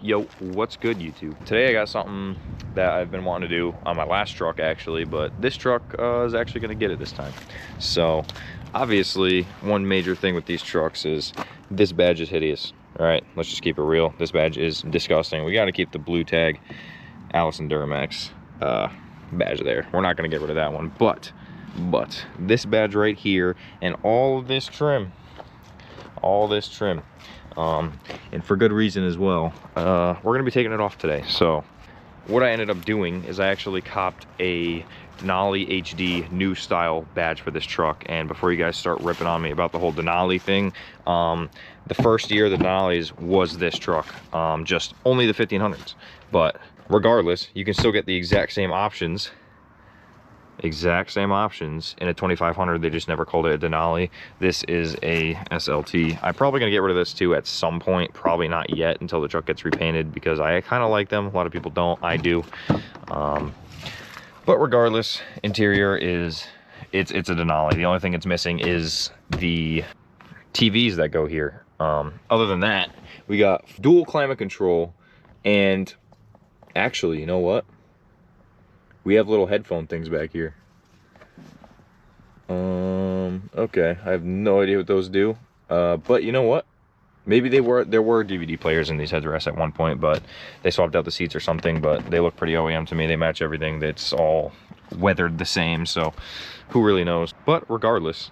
Yo, what's good, YouTube? Today I got something that I've been wanting to do on my last truck actually, but this truck is actually gonna get it this time. So obviously one major thing with these trucks is this badge is hideous. All right, let's just keep it real. This badge is disgusting. We got to keep the blue tag Allison Duramax badge there. We're not gonna get rid of that one, but this badge right here and all of this trim, and for good reason as well. We're gonna be taking it off today. So what I ended up doing is I actually copped a Denali HD new style badge for this truck. And before you guys start ripping on me about the whole Denali thing, the first year the Denali's was this truck, just only the 1500s. But regardless, you can still get the exact same options in a 2500. They just never called it a Denali. This is a SLT. I'm probably gonna get rid of this too at some point, probably not yet until the truck gets repainted, because I kind of like them. A lot of people don't. I do. But regardless, interior is it's a Denali. The only thing it's missing is the TVs that go here. Other than that, we got dual climate control, and actually, you know what? We have little headphone things back here. Okay, I have no idea what those do. But you know what? Maybe there were DVD players in these headrests at one point, but they swapped out the seats or something. But they look pretty OEM to me. They match everything. That's all weathered the same, so who really knows? But regardless,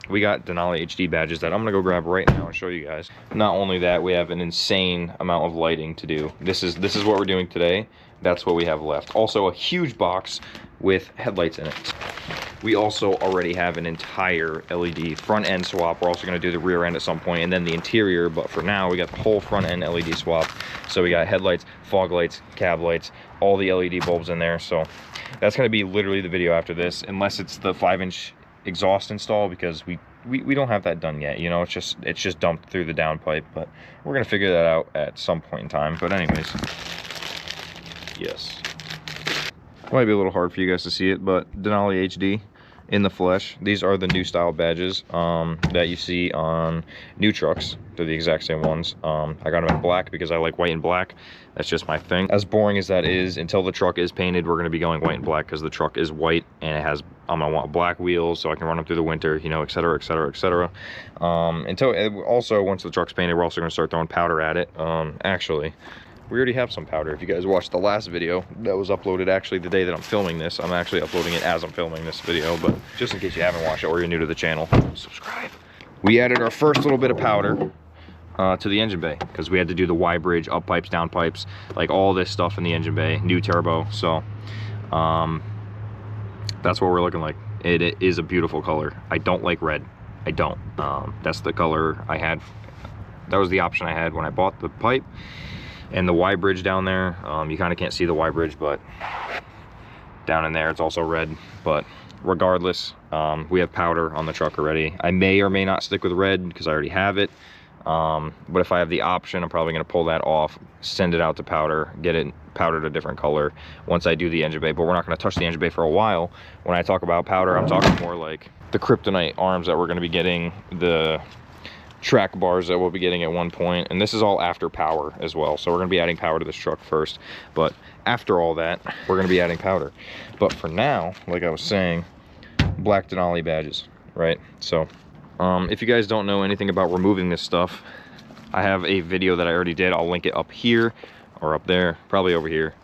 we got Denali HD badges that I'm gonna go grab right now and show you guys. Not only that, we have an insane amount of lighting to do. This is what we're doing today. That's what we have left. Also a huge box with headlights in it. We also already have an entire LED front end swap. We're also going to do the rear end at some point, and then the interior, but for now we got the whole front end LED swap. So we got headlights, fog lights, cab lights, all the LED bulbs in there. So that's going to be literally the video after this, unless it's the 5-inch exhaust install, because we don't have that done yet. You know, it's just dumped through the downpipe, but we're going to figure that out at some point in time. But anyways, yes, might be a little hard for you guys to see it, but Denali HD in the flesh. These are the new style badges that you see on new trucks. They're the exact same ones. I got them in black because I like white and black. That's just my thing. As boring as that is, until the truck is painted, we're going to be going white and black, because the truck is white and it has, I'm going to want black wheels so I can run them through the winter, you know, etc, etc, etc. Until also, once the truck's painted, we're also going to start throwing powder at it. Actually, we already have some powder. If you guys watched the last video that was uploaded actually the day that I'm filming this, I'm actually uploading it as I'm filming this video, but just in case you haven't watched it or you're new to the channel, subscribe. We added our first little bit of powder to the engine bay, because we had to do the Y bridge, up pipes, down pipes, like all this stuff in the engine bay, new turbo. So that's what we're looking like. It is a beautiful color. I don't like red. I don't. That's the color I had. That was the option I had when I bought the pipe. And the Y bridge down there, you kind of can't see the Y bridge, but down in there it's also red. But regardless, we have powder on the truck already. I may or may not stick with red because I already have it, but if I have the option, I'm probably going to pull that off, send it out to powder, get it powdered a different color once I do the engine bay. But we're not going to touch the engine bay for a while. When I talk about powder, I'm talking more like the kryptonite arms that we're going to be getting, the track bars that we'll be getting at one point, and this is all after power as well. So we're going to be adding power to this truck first, but after all that, we're going to be adding powder. But for now, like I was saying, black Denali badges, right? So if you guys don't know anything about removing this stuff, I have a video that I already did. I'll link it up here or up there, probably over here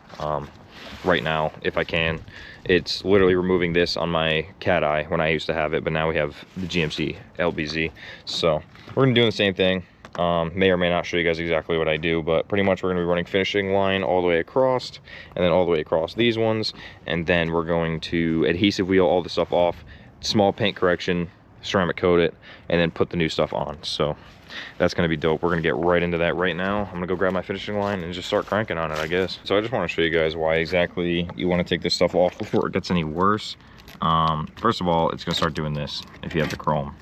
right now if I can. It's literally removing this on my Cat Eye when I used to have it, but now we have the GMC LBZ. So we're gonna do the same thing. May or may not show you guys exactly what I do, but pretty much we're gonna be running finishing line all the way across, and then all the way across these ones, and then we're going to adhesive wheel all the stuff off, small paint correction, ceramic coat it, and then put the new stuff on. So that's gonna be dope. We're gonna get right into that right now. I'm gonna go grab my finishing line and just start cranking on it, I guess. So I just want to show you guys why exactly you want to take this stuff off before it gets any worse. First of all, it's gonna start doing this if you have the chrome,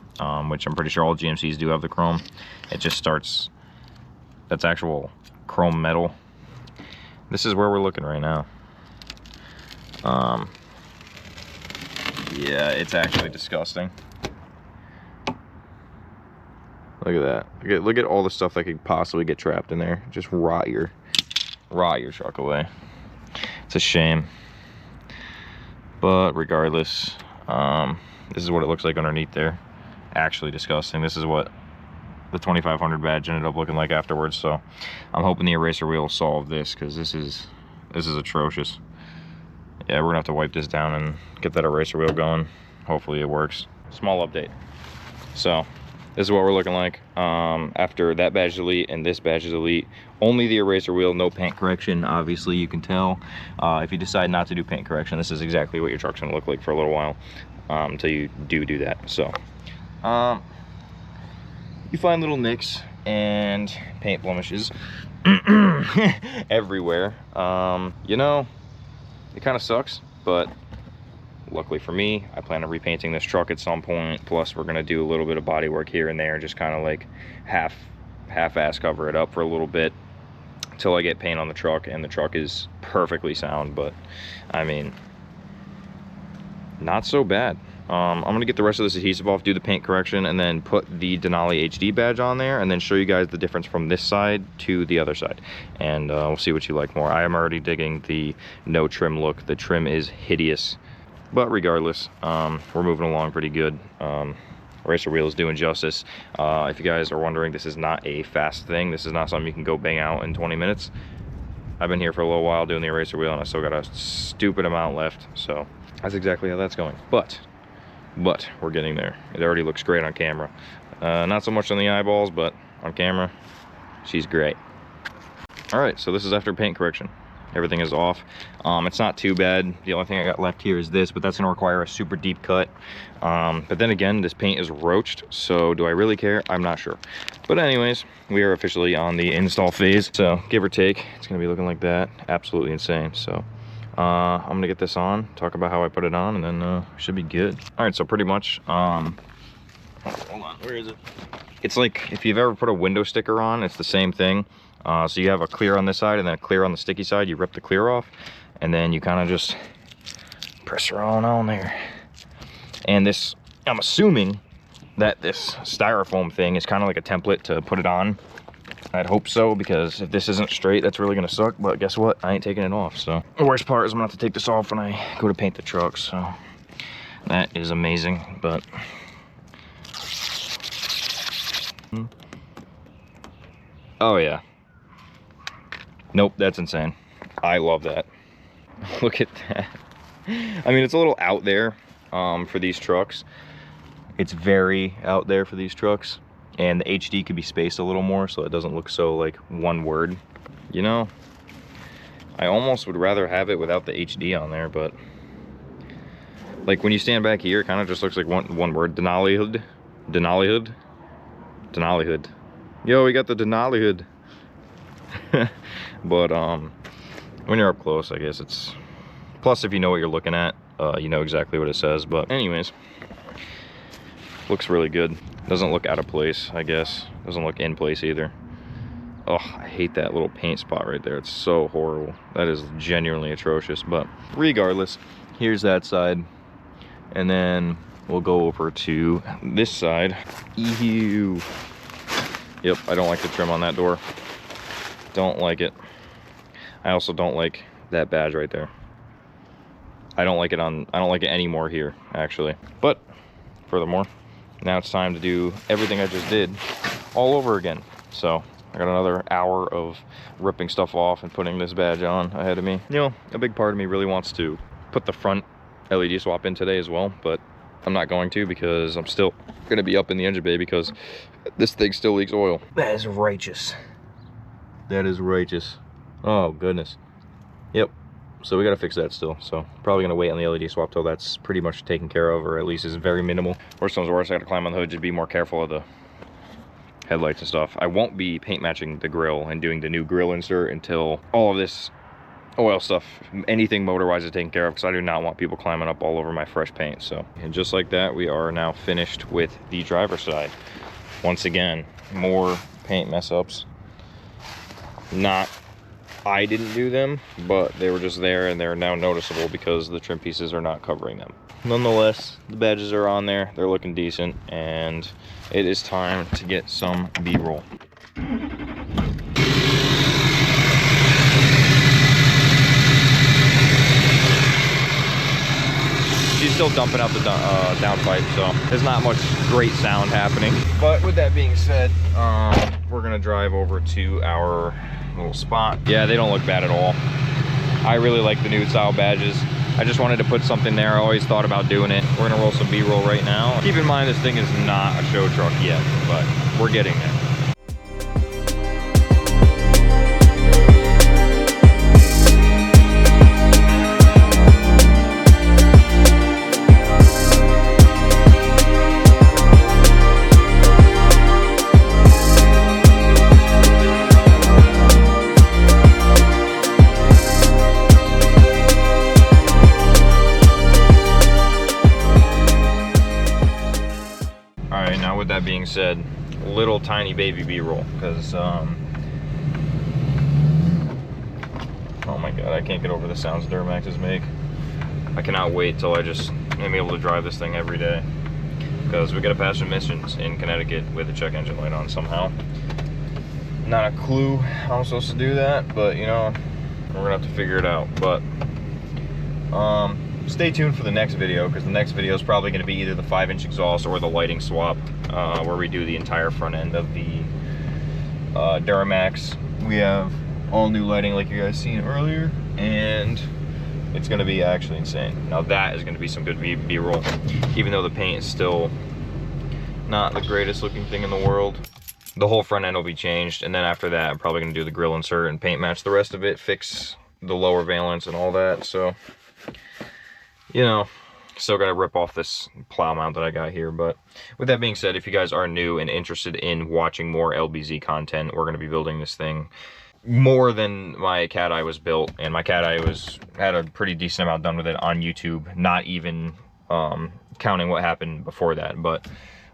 which I'm pretty sure all GMCs do have the chrome. It just starts, that's actual chrome metal. This is where we're looking right now. Yeah, it's actually disgusting. Look Look at that. Look at all the stuff that could possibly get trapped in there. Just rot your truck away. It's a shame. But regardless, this is what it looks like underneath there. Actually disgusting. This is what the 2500 badge ended up looking like afterwards. So I'm hoping the eraser wheel will solve this, because this is atrocious. Yeah, we're gonna have to wipe this down and get that eraser wheel going. Hopefully it works. Small update. So this is what we're looking like after that badge is elite and this badge is elite. Only the eraser wheel, no paint correction. Obviously you can tell if you decide not to do paint correction, this is exactly what your truck's gonna look like for a little while until you do that. So you find little nicks and paint blemishes everywhere. You know, it kind of sucks, but luckily for me, I plan on repainting this truck at some point. Plus we're gonna do a little bit of body work here and there, just kind of like half-ass cover it up for a little bit until I get paint on the truck and the truck is perfectly sound. But I mean, not so bad. I'm gonna get the rest of this adhesive off, do the paint correction, and then put the Denali HD badge on there, and then show you guys the difference from this side to the other side. And we'll see what you like more. I am already digging the no trim look. The trim is hideous. But regardless, we're moving along pretty good. Eraser wheel is doing justice. If you guys are wondering, this is not a fast thing. This is not something you can go bang out in 20 minutes. I've been here for a little while doing the eraser wheel, and I still got a stupid amount left. So that's exactly how that's going. But we're getting there. It already looks great on camera. Not so much on the eyeballs, but on camera, she's great. All right, so this is after paint correction. Everything is off. It's not too bad. The only thing I got left here is this, but that's gonna require a super deep cut. But then again, this paint is roached, so do I really care? I'm not sure. But anyways, we are officially on the install phase. So give or take, it's gonna be looking like that. Absolutely insane. So I'm gonna get this on, talk about how I put it on, and then should be good. All right, so pretty much, hold on, where is it? It's like if you've ever put a window sticker on, it's the same thing. So you have a clear on this side and then a clear on the sticky side. You rip the clear off and then you kind of just press her on there. And this, I'm assuming that this styrofoam thing is kind of like a template to put it on. I'd hope so, because if this isn't straight, that's really gonna suck. But guess what? I ain't taking it off. So the worst part is I'm gonna have to take this off when I go to paint the truck. So that is amazing. But oh yeah. Nope, that's insane. I love that. Look at that. I mean, it's a little out there for these trucks. It's very out there for these trucks. And the HD could be spaced a little more so it doesn't look so like one word. You know, I almost would rather have it without the HD on there, but like when you stand back here, it kind of just looks like one word. Denali hood. Denali hood. Denali hood. Yo, we got the Denali hood. But when you're up close, I guess it's, plus if you know what you're looking at, you know exactly what it says. But anyways, looks really good. Doesn't look out of place, I guess. Doesn't look in place either. Oh, I hate that little paint spot right there. It's so horrible. That is genuinely atrocious. But regardless, here's that side, and then we'll go over to this side. Ew. Yep, I don't like the trim on that door. Don't like it. I also don't like that badge right there. I don't like it anymore here, actually. But furthermore, now it's time to do everything I just did all over again. So I got another hour of ripping stuff off and putting this badge on ahead of me. You know, a big part of me really wants to put the front LED swap in today as well, but I'm not going to, because I'm still gonna be up in the engine bay because this thing still leaks oil. That is righteous. That is righteous. Oh goodness. Yep. So we gotta fix that still. So probably gonna wait on the LED swap till that's pretty much taken care of, or at least is very minimal. Worst comes to worst, I gotta climb on the hood to be more careful of the headlights and stuff. I won't be paint matching the grill and doing the new grill insert until all of this oil stuff, anything motor-wise, is taken care of, because I do not want people climbing up all over my fresh paint. So, and just like that, we are now finished with the driver's side. Once again, more paint mess ups. I didn't do them, but they were just there, and they're now noticeable because the trim pieces are not covering them. nonetheless, the badges are on there. They're looking decent, and it is time to get some B-roll. She's still dumping out the downpipe, so there's not much great sound happening. But with that being said, we're gonna drive over to our little spot. Yeah, they don't look bad at all. I really like the new style badges. I just wanted to put something there. I always thought about doing it. We're gonna roll some B-roll right now. Keep in mind, this thing is not a show truck yet, but we're getting there. With that being said, little tiny baby B-roll, because oh my god, I can't get over the sounds duramaxes make. I cannot wait till I just am able to drive this thing every day, because we gotta pass emissions in Connecticut with a check engine light on somehow. Not a clue how I'm supposed to do that, but you know, we're gonna have to figure it out. But stay tuned for the next video, because the next video is probably going to be either the 5-inch exhaust or the lighting swap, where we do the entire front end of the Duramax. We have all new lighting like you guys seen earlier, and it's going to be actually insane. Now that is going to be some good B-roll, even though the paint is still not the greatest looking thing in the world. The whole front end will be changed, and then after that I'm probably going to do the grill insert and paint match the rest of it, fix the lower valence and all that. So you know, still gotta rip off this plow mount that I got here. But with that being said, if you guys are new and interested in watching more LBZ content, we're gonna be building this thing more than my cat eye was built, and my cat eye had a pretty decent amount done with it on YouTube, not even counting what happened before that. But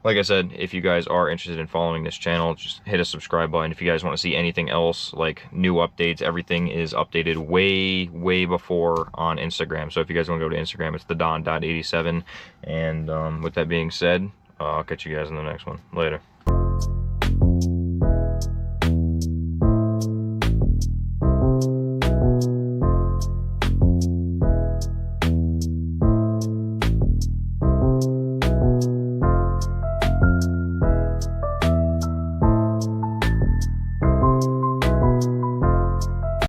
like I said, if you guys are interested in following this channel, just hit a subscribe button. If you guys want to see anything else, like new updates, everything is updated way before on Instagram. So if you guys want to go to Instagram, it's thedon.87. And with that being said, I'll catch you guys in the next one. Later.